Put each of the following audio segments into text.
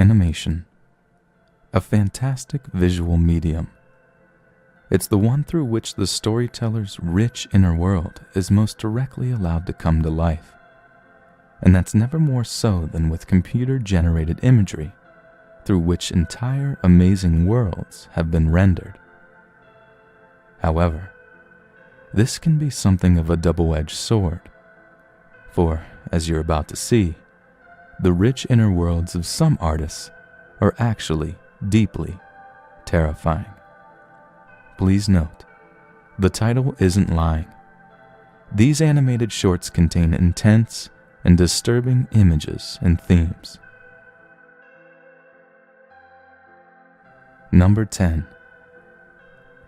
Animation. A fantastic visual medium. It's the one through which the storyteller's rich inner world is most directly allowed to come to life. And that's never more so than with computer-generated imagery, through which entire amazing worlds have been rendered. However, this can be something of a double-edged sword, for, as you're about to see, the rich inner worlds of some artists are actually deeply terrifying. Please note, the title isn't lying. These animated shorts contain intense and disturbing images and themes. Number 10.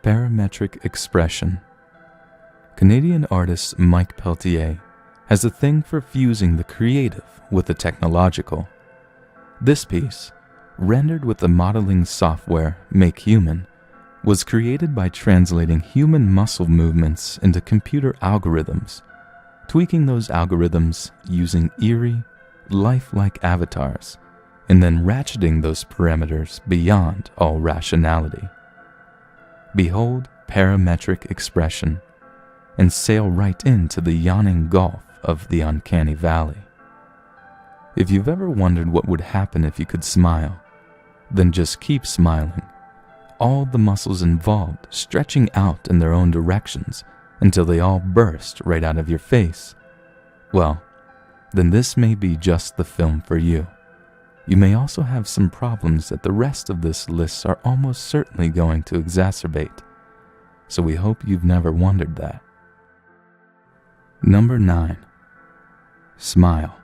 Parametric Expression. Canadian artist Mike Peltier has a thing for fusing the creative with the technological. This piece, rendered with the modeling software Make Human, was created by translating human muscle movements into computer algorithms, tweaking those algorithms using eerie, lifelike avatars, and then ratcheting those parameters beyond all rationality. Behold parametric expression, and sail right into the yawning gulf of the uncanny valley. If you've ever wondered what would happen if you could smile, then just keep smiling, all the muscles involved stretching out in their own directions until they all burst right out of your face. Well, then this may be just the film for you. You may also have some problems that the rest of this list are almost certainly going to exacerbate, so we hope you've never wondered that. Number 9. Smile.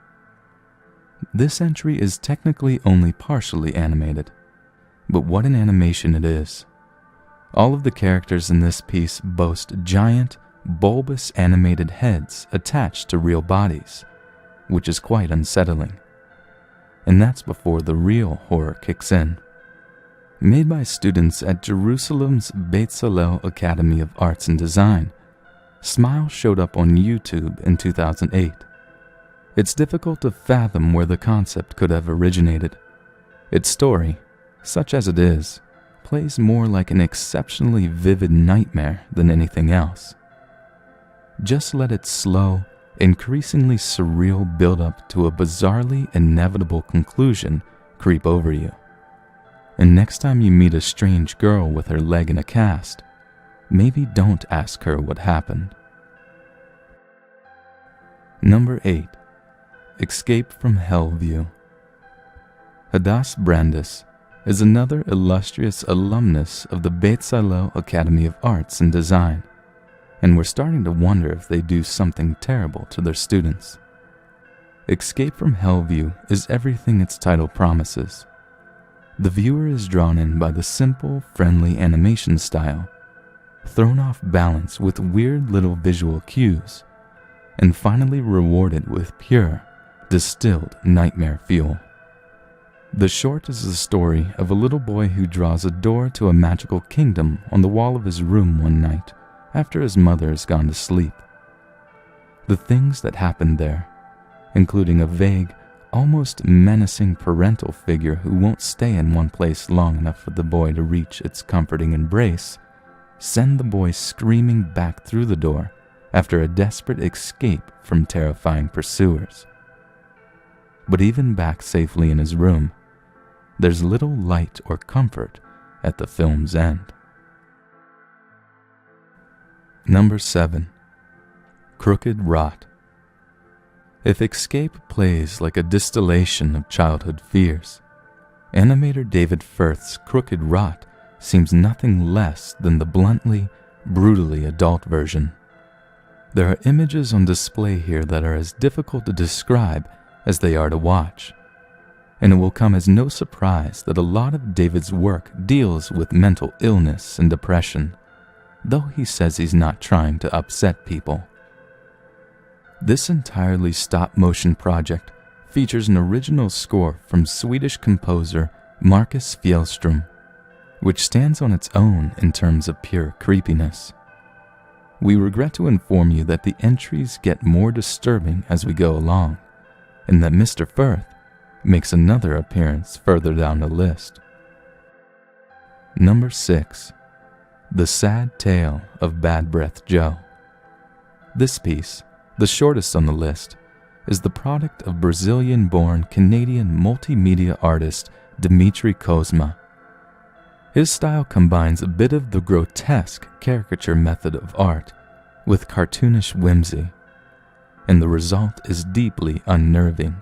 This entry is technically only partially animated, but what an animation it is. All of the characters in this piece boast giant, bulbous animated heads attached to real bodies, which is quite unsettling. And that's before the real horror kicks in. Made by students at Jerusalem's Bezalel Academy of Arts and Design, Smile showed up on YouTube in 2008. It's difficult to fathom where the concept could have originated. Its story, such as it is, plays more like an exceptionally vivid nightmare than anything else. Just let its slow, increasingly surreal build-up to a bizarrely inevitable conclusion creep over you. And next time you meet a strange girl with her leg in a cast, maybe don't ask her what happened. Number 8. Escape from Hellview. Hadass Brandis is another illustrious alumnus of the Bezalel Academy of Arts and Design, and we're starting to wonder if they do something terrible to their students. Escape from Hellview is everything its title promises. The viewer is drawn in by the simple, friendly animation style, thrown off balance with weird little visual cues, and finally rewarded with pure, distilled nightmare fuel. The short is the story of a little boy who draws a door to a magical kingdom on the wall of his room one night after his mother has gone to sleep. The things that happen there, including a vague, almost menacing parental figure who won't stay in one place long enough for the boy to reach its comforting embrace, send the boy screaming back through the door after a desperate escape from terrifying pursuers. But even back safely in his room, there's little light or comfort at the film's end. Number 7. Crooked Rot. If escape plays like a distillation of childhood fears, animator David Firth's Crooked Rot seems nothing less than the bluntly, brutally adult version. There are images on display here that are as difficult to describe as they are to watch, and it will come as no surprise that a lot of David's work deals with mental illness and depression, though he says he's not trying to upset people. This entirely stop-motion project features an original score from Swedish composer Marcus Fjellström, which stands on its own in terms of pure creepiness. We regret to inform you that the entries get more disturbing as we go along, and that Mr. Firth makes another appearance further down the list. Number 6. The Sad Tale of Bad Breath Joe. This piece, the shortest on the list, is the product of Brazilian-born Canadian multimedia artist Dimitri Kozma. His style combines a bit of the grotesque caricature method of art with cartoonish whimsy, and the result is deeply unnerving,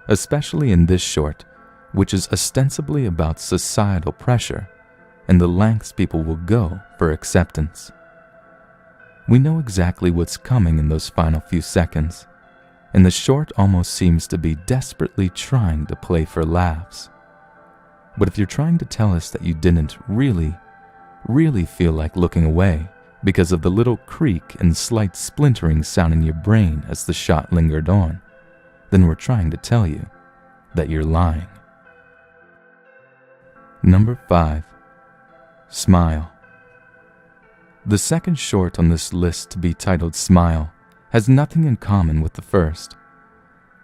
especially in this short, which is ostensibly about societal pressure and the lengths people will go for acceptance. We know exactly what's coming in those final few seconds, and the short almost seems to be desperately trying to play for laughs. But if you're trying to tell us that you didn't really feel like looking away because of the little creak and slight splintering sound in your brain as the shot lingered on, then we're trying to tell you that you're lying. Number 5. Smile. The second short on this list to be titled Smile has nothing in common with the first.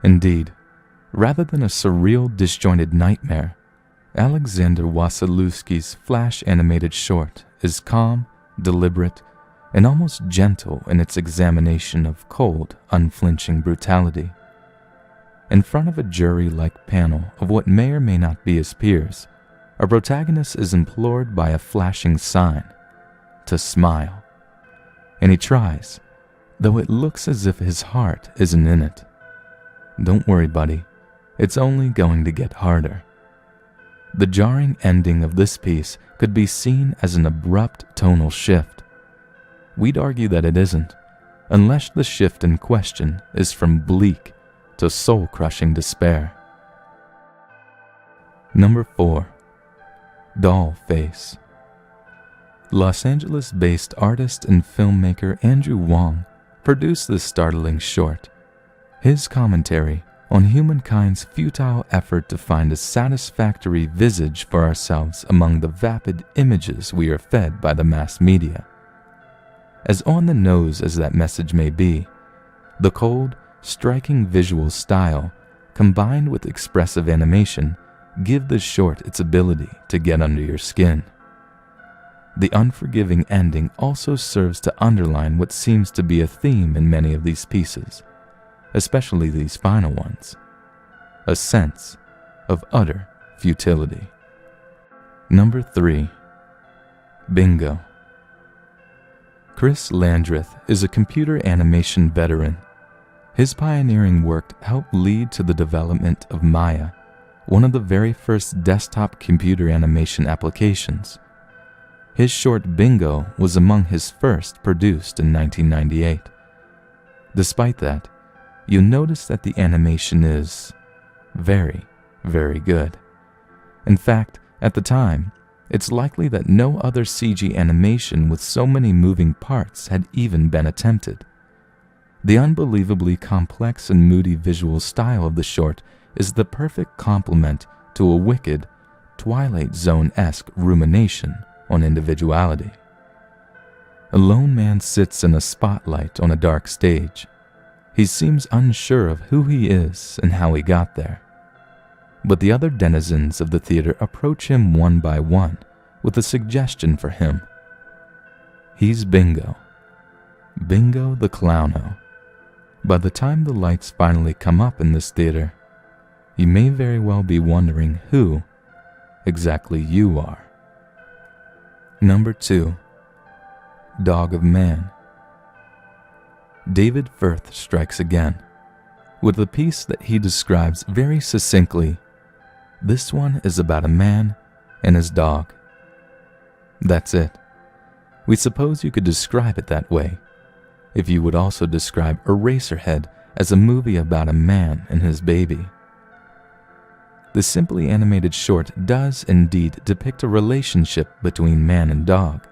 Indeed, rather than a surreal, disjointed nightmare, Alexander Wasilewski's flash-animated short is calm, deliberate, and almost gentle in its examination of cold, unflinching brutality. In front of a jury-like panel of what may or may not be his peers, our protagonist is implored by a flashing sign to smile. And he tries, though it looks as if his heart isn't in it. Don't worry, buddy. It's only going to get harder. The jarring ending of this piece could be seen as an abrupt tonal shift. We'd argue that it isn't, unless the shift in question is from bleak to soul-crushing despair. Number 4. Doll Face. Los Angeles-based artist and filmmaker Andrew Wong produced this startling short. His commentary on humankind's futile effort to find a satisfactory visage for ourselves among the vapid images we are fed by the mass media. As on the nose as that message may be, the cold, striking visual style, combined with expressive animation, give the short its ability to get under your skin. The unforgiving ending also serves to underline what seems to be a theme in many of these pieces, especially these final ones: a sense of utter futility. Number 3. Bingo. Chris Landreth is a computer animation veteran. His pioneering work helped lead to the development of Maya, one of the very first desktop computer animation applications. His short Bingo was among his first produced in 1998. Despite that, you'll notice that the animation is very, very good. In fact, at the time, it's likely that no other CG animation with so many moving parts had even been attempted. The unbelievably complex and moody visual style of the short is the perfect complement to a wicked, Twilight Zone-esque rumination on individuality. A lone man sits in a spotlight on a dark stage. He seems unsure of who he is and how he got there. But the other denizens of the theater approach him one by one with a suggestion for him. He's Bingo. Bingo the Clowno. By the time the lights finally come up in this theater, you may very well be wondering who exactly you are. Number 2. Dog of Man. David Firth strikes again, with a piece that he describes very succinctly. This one is about a man and his dog. That's it. We suppose you could describe it that way, if you would also describe Eraserhead as a movie about a man and his baby. The simply animated short does indeed depict a relationship between man and dog,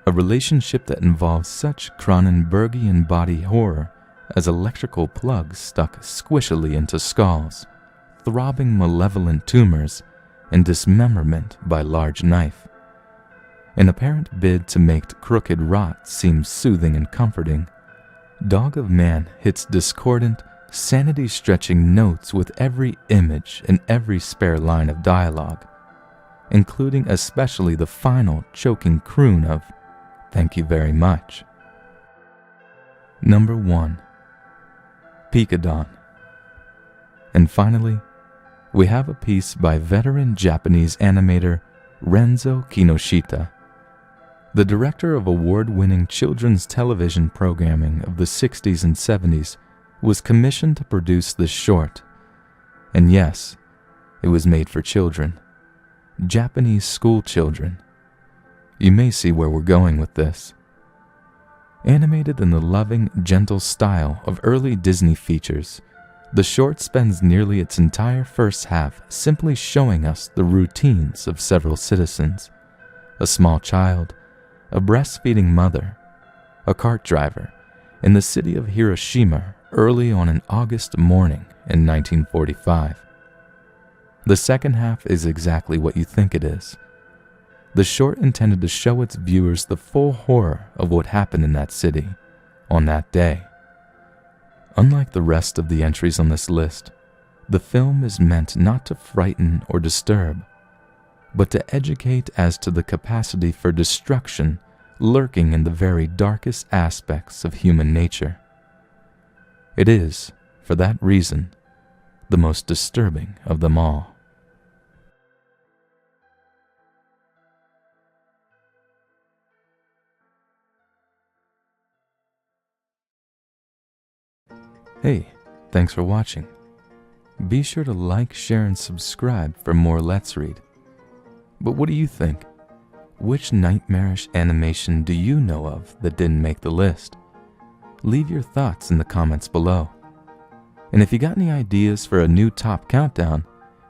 a relationship that involves such Cronenbergian body horror as electrical plugs stuck squishily into skulls, throbbing malevolent tumors, and dismemberment by large knife. An apparent bid to make crooked rot seem soothing and comforting, Dog of Man hits discordant, sanity-stretching notes with every image and every spare line of dialogue, including especially the final choking croon of "Thank you very much." Number 1. Pikadon. And finally, we have a piece by veteran Japanese animator Renzo Kinoshita, the director of award-winning children's television programming of the 60s and 70s, was commissioned to produce this short. And yes, it was made for children. Japanese school children. You may see where we're going with this. Animated in the loving, gentle style of early Disney features, the short spends nearly its entire first half simply showing us the routines of several citizens: a small child, a breastfeeding mother, a cart driver, in the city of Hiroshima early on an August morning in 1945. The second half is exactly what you think it is. The short intended to show its viewers the full horror of what happened in that city on that day. Unlike the rest of the entries on this list, the film is meant not to frighten or disturb, but to educate as to the capacity for destruction lurking in the very darkest aspects of human nature. It is, for that reason, the most disturbing of them all. Hey, thanks for watching. Be sure to like, share, and subscribe for more Let's Read. But what do you think? Which nightmarish animation do you know of that didn't make the list? Leave your thoughts in the comments below. And if you got any ideas for a new top countdown,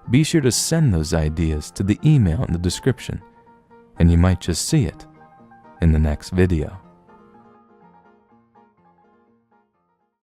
be sure to send those ideas to the email in the description, and you might just see it in the next video.